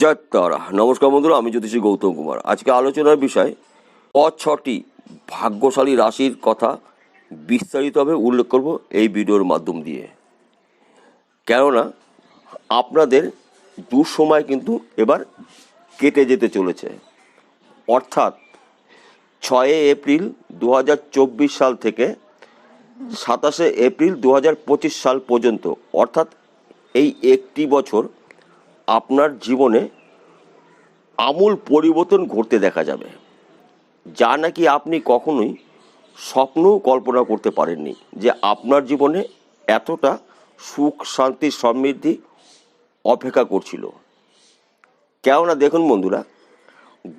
জয় তারা। নমস্কার বন্ধুরা, আমি জ্যোতিষী গৌতম কুমার। আজকে আলোচনার বিষয় ছটি ভাগ্যশালী রাশির কথা বিস্তারিতভাবে উল্লেখ করব এই ভিডিওর মাধ্যম দিয়ে। কেননা আপনাদের দুঃসময় কিন্তু এবার কেটে যেতে চলেছে। অর্থাৎ 6 এপ্রিল 2024 সাল থেকে 27 এপ্রিল 2025 সাল পর্যন্ত, অর্থাৎ এই একটি বছর আপনার জীবনে আমূল পরিবর্তন ঘটতে দেখা যাবে, যা নাকি আপনি কখনোই স্বপ্নও কল্পনা করতে পারেননি যে আপনার জীবনে এতটা সুখ, শান্তি, সমৃদ্ধি অপেক্ষা করছিল। কেননা দেখুন বন্ধুরা,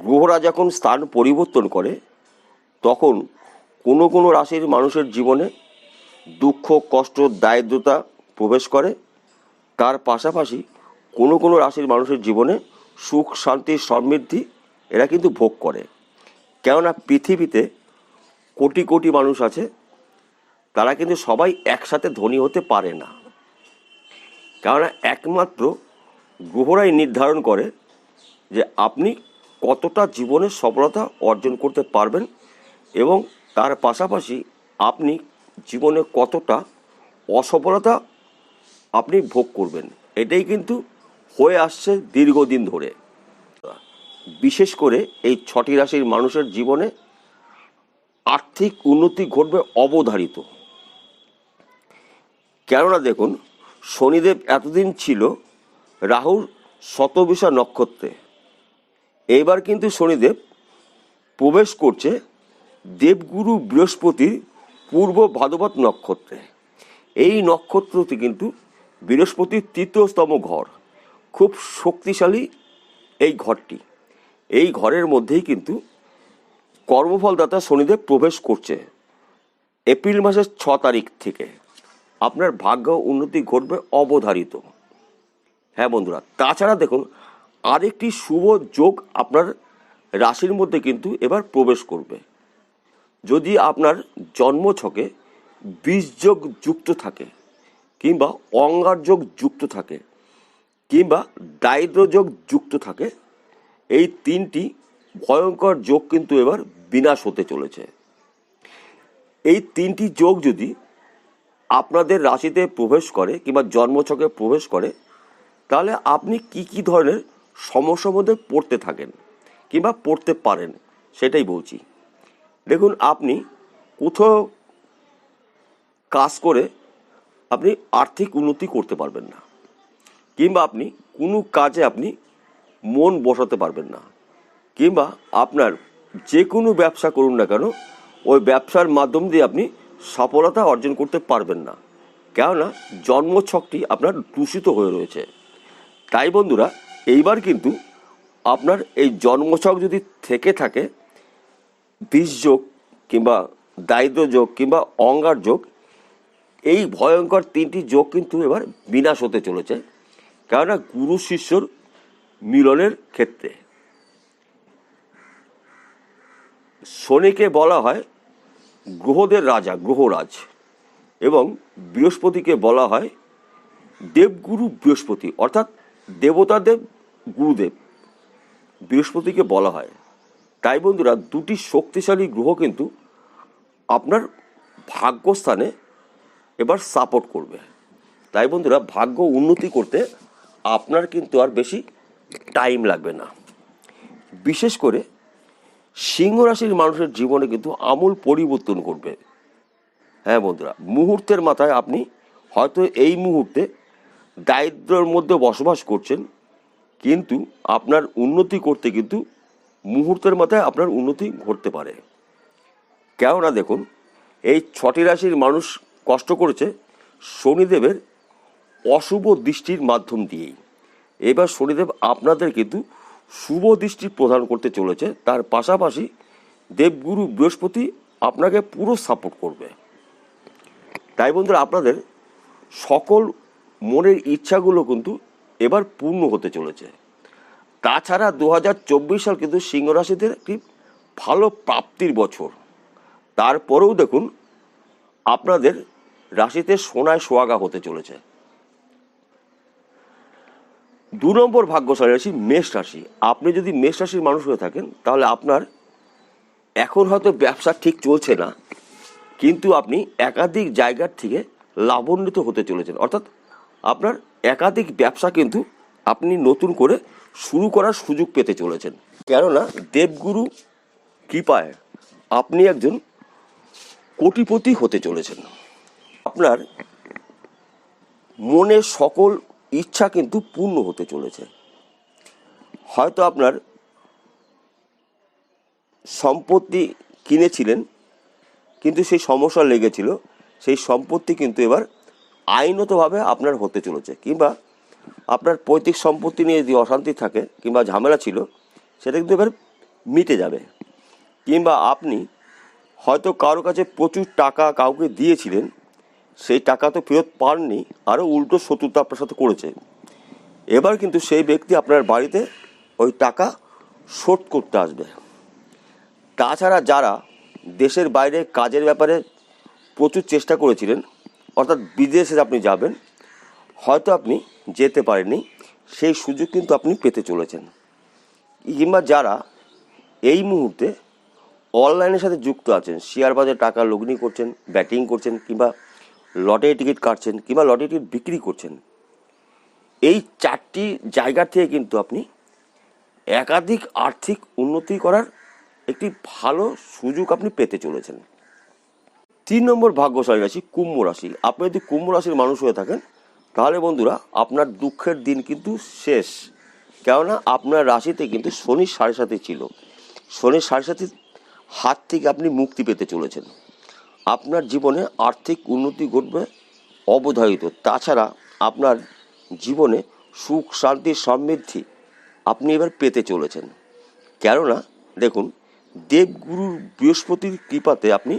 গ্রহরা যখন স্থান পরিবর্তন করে তখন কোনো কোনো রাশির মানুষের জীবনে দুঃখ, কষ্ট, দারিদ্রতা প্রবেশ করে। তার পাশাপাশি কোনো কোনো রাশির মানুষের জীবনে সুখ, শান্তি, সমৃদ্ধি এরা কিন্তু ভোগ করে। কেননা পৃথিবীতে কোটি কোটি মানুষ আছে, তারা কিন্তু সবাই একসাথে ধনী হতে পারে না। কেননা একমাত্র গ্রহরাই নির্ধারণ করে যে আপনি কতটা জীবনে সফলতা অর্জন করতে পারবেন এবং তার পাশাপাশি আপনি জীবনে কতটা অসফলতা আপনি ভোগ করবেন। এটাই কিন্তু হয়ে আসছে দীর্ঘদিন ধরে। বিশেষ করে এই 6টি রাশির মানুষের জীবনে আর্থিক উন্নতি ঘটবে অবধারিত। কেননা দেখুন, শনিদেব এতদিন ছিল রাহুর শতবিশা নক্ষত্রে, এইবার কিন্তু শনিদেব প্রবেশ করছে দেবগুরু বৃহস্পতির পূর্ব ভাদ্রপদ নক্ষত্রে। এই নক্ষত্রটি কিন্তু বৃহস্পতির তৃতীয়তম ঘর, খুব শক্তিশালী এই ঘরটি। এই ঘরের মধ্যেই কিন্তু কর্মফলদাতা শনিদেব প্রবেশ করছে। এপ্রিল মাসের 6 তারিখ থেকে আপনার ভাগ্য উন্নতি ঘটবে অবধারিত। হ্যাঁ বন্ধুরা, তাছাড়া দেখুন আরেকটি শুভ যোগ আপনার রাশির মধ্যে কিন্তু এবার প্রবেশ করবে। যদি আপনার জন্মছকে বীজযোগ যুক্ত থাকে, কিংবা অঙ্গার যোগ যুক্ত থাকে, কিংবা দারিদ্র্যযোগ যুক্ত থাকে, এই 3টি ভয়ঙ্কর যোগ কিন্তু এবার বিনাশ হতে চলেছে। এই 3টি যোগ যদি আপনাদের রাশিতে প্রবেশ করে কিংবা জন্মছকে প্রবেশ করে, তাহলে আপনি কি কি ধরনের সমস্যার মধ্যে পড়তে থাকেন কিংবা পড়তে পারেন সেটাই বলছি। দেখুন, আপনি কোথাও কাজ করে আপনি আর্থিক উন্নতি করতে পারবেন না, কিংবা আপনি কোনো কাজে আপনি মন বসাতে পারবেন না, কিংবা আপনার যে কোনো ব্যবসা করুন না কেন, ওই ব্যবসার মাধ্যম দিয়ে আপনি সফলতা অর্জন করতে পারবেন না। কেননা জন্মছকটি আপনার দূষিত হয়ে রয়েছে। তাই বন্ধুরা, এইবার কিন্তু আপনার এই জন্মছক যদি থেকে থাকে বীজযোগ কিংবা দারিদ্র্যযোগ কিংবা অঙ্গার যোগ, এই ভয়ঙ্কর 3টি যোগ কিন্তু এবার বিনাশ হতে চলেছে। কেননা গুরু শিষ্যর মিলনের ক্ষেত্রে শনিকে বলা হয় গ্রহদের রাজা, গ্রহরাজ, এবং বৃহস্পতিকে বলা হয় দেবগুরু বৃহস্পতি, অর্থাৎ দেবতাদেব গুরুদেব বৃহস্পতিকে বলা হয়। তাই বন্ধুরা, দুটি শক্তিশালী গ্রহ কিন্তু আপনার ভাগ্যস্থানে এবার সাপোর্ট করবে। তাই বন্ধুরা, ভাগ্য উন্নতি করতে আপনার কিন্তু আর বেশি টাইম লাগবে না। বিশেষ করে সিংহ রাশির মানুষের জীবনে কিন্তু আমূল পরিবর্তন করবে। হ্যাঁ বন্ধুরা, মুহূর্তের মাথায় আপনি হয়তো এই মুহূর্তে দারিদ্র্যের মধ্যে বসবাস করছেন, কিন্তু আপনার উন্নতি করতে কিন্তু মুহূর্তের মাথায় আপনার উন্নতি ঘটতে পারে। কেননা দেখুন, এই 6টি রাশির মানুষ কষ্ট করেছে শনিদেবের অশুভ দৃষ্টির মাধ্যম দিয়েই। এবার শনিদেব আপনাদের কিন্তু শুভ দৃষ্টি প্রদান করতে চলেছে। তার পাশাপাশি দেবগুরু বৃহস্পতি আপনাকে পুরো সাপোর্ট করবে। তাই বন্ধুরা, আপনাদের সকল মনের ইচ্ছাগুলো কিন্তু এবার পূর্ণ হতে চলেছে। তাছাড়া 2024 সাল কিন্তু সিংহ রাশিদের একটি ভালো প্রাপ্তির বছর। তারপরেও দেখুন আপনাদের রাশিতে সোনায় সোহাগা হতে চলেছে। নম্বর ভাগ্যশালী রাশি মেষ রাশি। আপনি যদি মেষ রাশির মানুষ হয়ে থাকেন তাহলে আপনার এখন হয়তো ব্যবসা ঠিক চলছে না, কিন্তু আপনি একাধিক জায়গার থেকে লাভান্বিত হতে চলেছেন। অর্থাৎ আপনার একাধিক ব্যবসা কিন্তু আপনি নতুন করে শুরু করার সুযোগ পেতে চলেছেন, কেননা দেবগুরু কৃপায় আপনি একজন কোটিপতি হতে চলেছেন। আপনার মনের সকল ইচ্ছা কিন্তু পূর্ণ হতে চলেছে। হয়তো আপনার সম্পত্তি কিনেছিলেন কিন্তু সেই সমস্যা লেগেছিল, সেই সম্পত্তি কিন্তু এবার আইনতভাবে আপনার হতে চলেছে, কিংবা আপনার পৈতৃক সম্পত্তি নিয়ে যদি অশান্তি থাকে কিংবা ঝামেলা ছিল সেটা কিন্তু এবার মিটে যাবে। কিংবা আপনি হয়তো কারো কাছে প্রচুর টাকা কাউকে দিয়েছিলেন, সেই টাকা তো ফেরত পাননি, আরও উল্টো শত্রুতা আপনার সাথে করেছে। এবার কিন্তু সেই ব্যক্তি আপনার বাড়িতে ওই টাকা শোধ করতে আসবে। তাছাড়া যারা দেশের বাইরে কাজের ব্যাপারে প্রচুর চেষ্টা করেছিলেন, অর্থাৎ বিদেশে আপনি যাবেন, হয়তো আপনি যেতে পারেননি, সেই সুযোগ কিন্তু আপনি পেতে চলেছেন। কিংবা যারা এই মুহূর্তে অনলাইনের সাথে যুক্ত আছেন, শেয়ার বাজারে টাকা লগ্নি করছেন, ব্যাটিং করছেন, কিংবা লটারি টিকিট কাটছেন, কিংবা লটারি টিকিট বিক্রি করছেন, এই 4টি জায়গা থেকে কিন্তু আপনি একাধিক আর্থিক উন্নতি করার একটি ভালো সুযোগ আপনি পেতে চলেছেন। 3 নম্বর ভাগ্যশালী রাশি কুম্ভ রাশি। আপনি যদি কুম্ভ রাশির মানুষ হয়ে থাকেন তাহলে বন্ধুরা আপনার দুঃখের দিন কিন্তু শেষ, কেননা আপনার রাশিতে কিন্তু শনি 7.5 ছিল। শনি 7.5 হাত থেকে আপনি মুক্তি পেতে চলেছেন। আপনার জীবনে আর্থিক উন্নতি ঘটবে অবধারিত। তাছাড়া আপনার জীবনে সুখ শান্তি সমৃদ্ধি আপনি এবার পেতে চলেছেন, কেননা দেখুন দেবগুরুর বৃহস্পতির কৃপাতে আপনি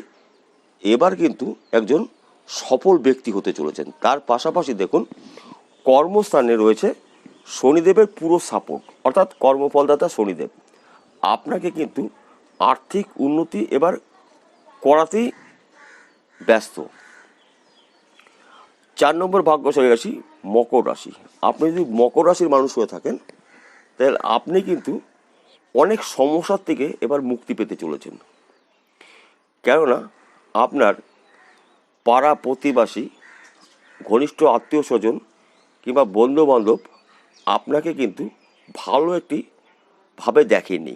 এবার কিন্তু একজন সফল ব্যক্তি হতে চলেছেন। তার পাশাপাশি দেখুন কর্মস্থানে রয়েছে শনিদেবের পুরো সাপোর্ট, অর্থাৎ কর্মফলদাতা শনিদেব আপনাকে কিন্তু আর্থিক উন্নতি এবার করাতেই ব্যস্ত। 4 নম্বর ভাগ্যশালী রাশি মকর রাশি। আপনি যদি মকর রাশির মানুষ হয়ে থাকেন তাহলে আপনি কিন্তু অনেক সমস্যার থেকে এবার মুক্তি পেতে চলেছেন, কেননা আপনার পাড়া প্রতিবাসী, ঘনিষ্ঠ আত্মীয় স্বজন কিংবা বন্ধুবান্ধব আপনাকে কিন্তু ভালো একটি ভাবে দেখেনি।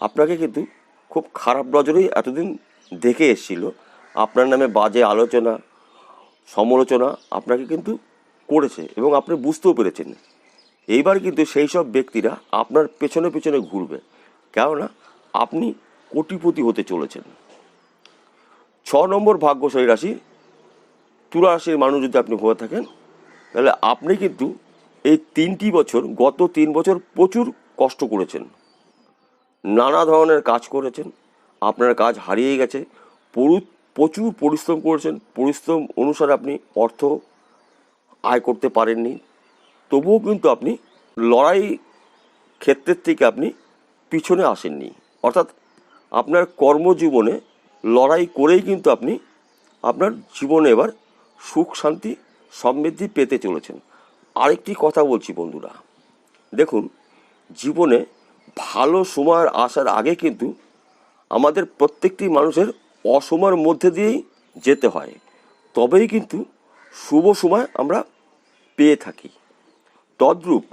আপনাকে কিন্তু খুব খারাপ নজরেই এতদিন দেখে এসেছিল। আপনার নামে বাজে আলোচনা সমালোচনা আপনাকে কিন্তু করেছে এবং আপনি বুঝতেও পেরেছেন। এইবার কিন্তু সেই সব ব্যক্তিরা আপনার পেছনে পেছনে ঘুরবে, কেননা আপনি কোটিপতি হতে চলেছেন। 6 নম্বর ভাগ্যশালী রাশি তুলা রাশির মানুষ যদি আপনি হয়ে থাকেন তাহলে আপনি কিন্তু এই 3টি বছর, গত 3 বছর প্রচুর কষ্ট করেছেন, নানা ধরনের কাজ করেছেন, আপনার কাজ হারিয়ে গেছে, প্রচুর পরিশ্রম করেছেন, পরিশ্রম অনুসারে আপনি অর্থ আয় করতে পারেননি, তবুও কিন্তু আপনি লড়াই ক্ষেত্রের থেকে আপনি পিছনে আসেননি। অর্থাৎ আপনার কর্মজীবনে লড়াই করেই কিন্তু আপনি আপনার জীবনে এবার সুখ শান্তি সমৃদ্ধি পেতে চলেছেন। আরেকটি কথা বলছি বন্ধুরা, দেখুন জীবনে ভালো সময় আসার আগে কিন্তু আমাদের প্রত্যেকটি মানুষের অসময়ের মধ্যে দিয়েই যেতে হয়, তবেই কিন্তু শুভ সময় আমরা পেয়ে থাকি। তদ্রূপ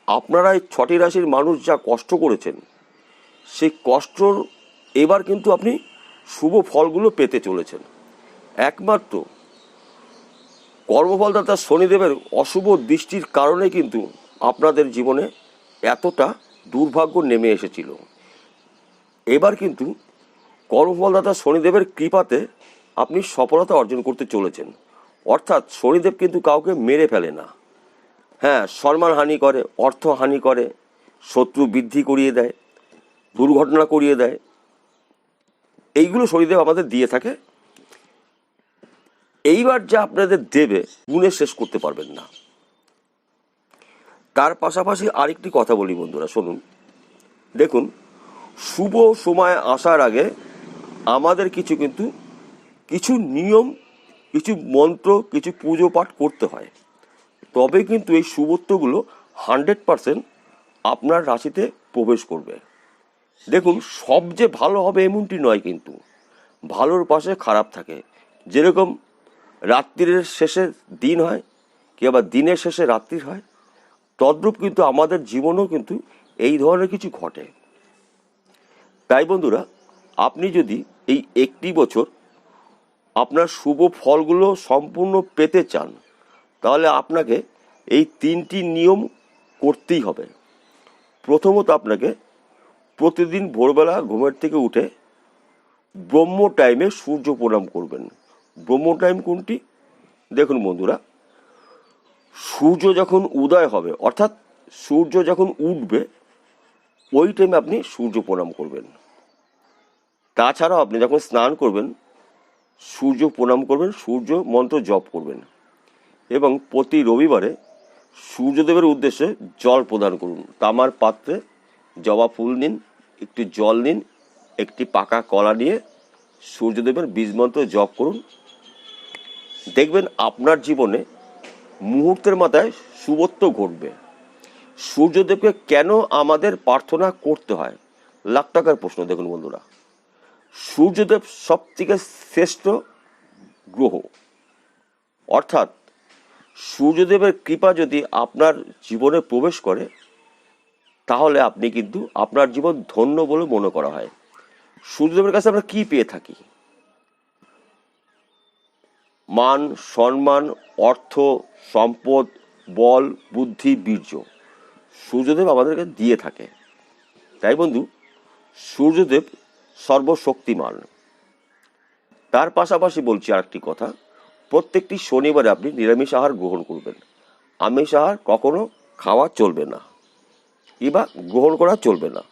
আপনারা এই 6টি রাশির মানুষ যা কষ্ট করেছেন সেই কষ্টর এবার কিন্তু আপনি শুভ ফলগুলো পেতে চলেছেন। একমাত্র কর্মফলদাতা শনিদেবের অশুভ দৃষ্টির কারণে কিন্তু আপনাদের জীবনে এতটা দুর্ভাগ্য নেমে এসেছিল। এবার কিন্তু কর্মফলদাতা শনিদেবের কৃপাতে আপনি সফলতা অর্জন করতে চলেছেন। অর্থাৎ শনিদেব কিন্তু কাউকে মেরে ফেলে না, হ্যাঁ সম্মান হানি করে, অর্থ হানি করে, শত্রু বৃদ্ধি করিয়ে দেয়, দুর্ঘটনা করিয়ে দেয়, এইগুলো শনিদেব আমাদের দিয়ে থাকে। এইবার যা আপনাদের দেবে গুণে শেষ করতে পারবেন না। তার পাশাপাশি আরেকটি কথা বলি বন্ধুরা, শুনুন, দেখুন শুভ সময় আসার আগে আমাদের কিছু নিয়ম, কিছু মন্ত্র, কিছু পুজো পাঠ করতে হয়, তবে কিন্তু এই শুভত্বগুলো 100% আপনার রাশিতে প্রবেশ করবে। দেখুন, সব যে ভালো হবে এমনটি নয়, কিন্তু ভালোর পাশে খারাপ থাকে। যেরকম রাত্রির শেষে দিন হয়, কি আবার দিনের শেষে রাত্রি হয়, তদ্রূপ কিন্তু আমাদের জীবনেও কিন্তু এই ধরনের কিছু ঘটে। তাই বন্ধুরা, আপনি যদি এই একটি বছর আপনার শুভ ফলগুলো সম্পূর্ণ পেতে চান, তাহলে আপনাকে এই 3টি নিয়ম করতেই হবে। প্রথমত, আপনাকে প্রতিদিন ভোরবেলা ঘুমের থেকে উঠে ব্রহ্ম টাইমে সূর্য প্রণাম করবেন। ব্রহ্ম টাইম কোনটি? দেখুন বন্ধুরা, সূর্য যখন উদয় হবে, অর্থাৎ সূর্য যখন উঠবে, ওই টাইমে আপনি সূর্য প্রণাম করবেন। তাছাড়াও আপনি যখন স্নান করবেন, সূর্য প্রণাম করবেন, সূর্য মন্ত্র জপ করবেন, এবং প্রতি রবিবারে সূর্যদেবের উদ্দেশ্যে জল প্রদান করুন। তামার পাত্রে জবা ফুল নিন, একটু জল নিন, একটি পাকা কলা নিয়ে সূর্যদেবের বীজমন্ত্র জপ করুন। দেখবেন আপনার জীবনে মুহূর্তের মাথায় শুভত্ব ঘটবে। সূর্যদেবকে কেন আমাদের প্রার্থনা করতে হয়? লাখ টাকার প্রশ্ন। দেখুন বন্ধুরা, সূর্যদেব সব থেকে শ্রেষ্ঠ গ্রহ, অর্থাৎ সূর্যদেবের কৃপা যদি আপনার জীবনে প্রবেশ করে, তাহলে আপনি কিন্তু আপনার জীবন ধন্য বলে মনে করা হয়। সূর্যদেবের কাছে আমরা কি পেয়ে থাকি? মান, সম্মান, অর্থ, সম্পদ, বল, বুদ্ধি, বীর্য সূর্যদেব আমাদেরকে দিয়ে থাকে। তাই বন্ধু, সূর্যদেব সর্বশক্তিমান। তার পাশাপাশি বলছি আরেকটি কথা, প্রত্যেকটি শনিবারে আপনি নিরামিষ আহার গ্রহণ করবেন। আমিষ আহার কখনো খাওয়া চলবে না, কিংবা গ্রহণ করা চলবে না।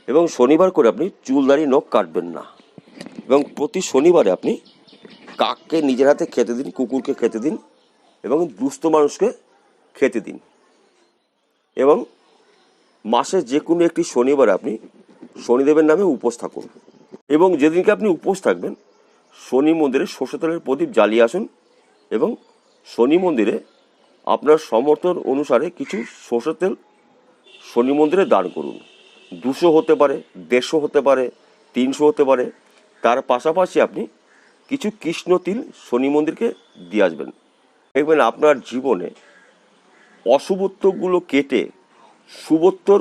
এবং শনিবার করে আপনি চুলদাড়ি নখ কাটবেন না। এবং প্রতি শনিবারে আপনি কাককে নিজের হাতে খেতে দিন, কুকুরকে খেতে দিন, এবং দুস্থ মানুষকে খেতে দিন। এবং মাসে যে কোনো একটি শনিবারে আপনি শনিদেবের নামে উপোস থাকুন। এবং যেদিনকে আপনি উপোস থাকবেন, শনি মন্দিরে সরষে তেলের প্রদীপ জ্বালিয়ে আসুন, এবং শনি মন্দিরে আপনার সমর্থন অনুসারে কিছু সরষের তেল শনি মন্দিরে দান করুন। 200 হতে পারে, 150 হতে পারে, 300 হতে পারে। তার পাশাপাশি আপনি কিছু কৃষ্ণ তিল শনি মন্দিরকে দিয়ে আসবেন। দেখবেন আপনার জীবনে অশুভত্বগুলো কেটে শুভত্বর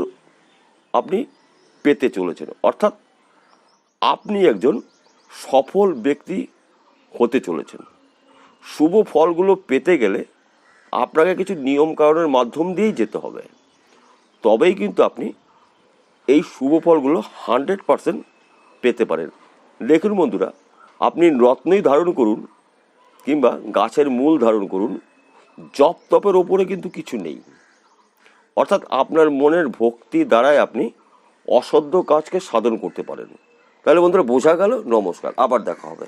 আপনি পেতে চলেছেন, অর্থাৎ আপনি একজন সফল ব্যক্তি হতে চলেছেন। শুভ ফলগুলো পেতে গেলে আপনাকে কিছু নিয়মকানুনের মাধ্যম দিয়েই যেতে হবে, তবেই কিন্তু আপনি এই শুভ ফলগুলো 100% পেতে পারেন। দেখুন বন্ধুরা, আপনি রত্নই ধারণ করুন কিংবা গাছের মূল ধারণ করুন, জপ তপের ওপরে কিন্তু কিছু নেই। অর্থাৎ আপনার মনের ভক্তি দ্বারাই আপনি অসাধ্য কাজকে সাধন করতে পারেন। তাহলে বন্ধুরা, বোঝা গেল। নমস্কার, আবার দেখা হবে।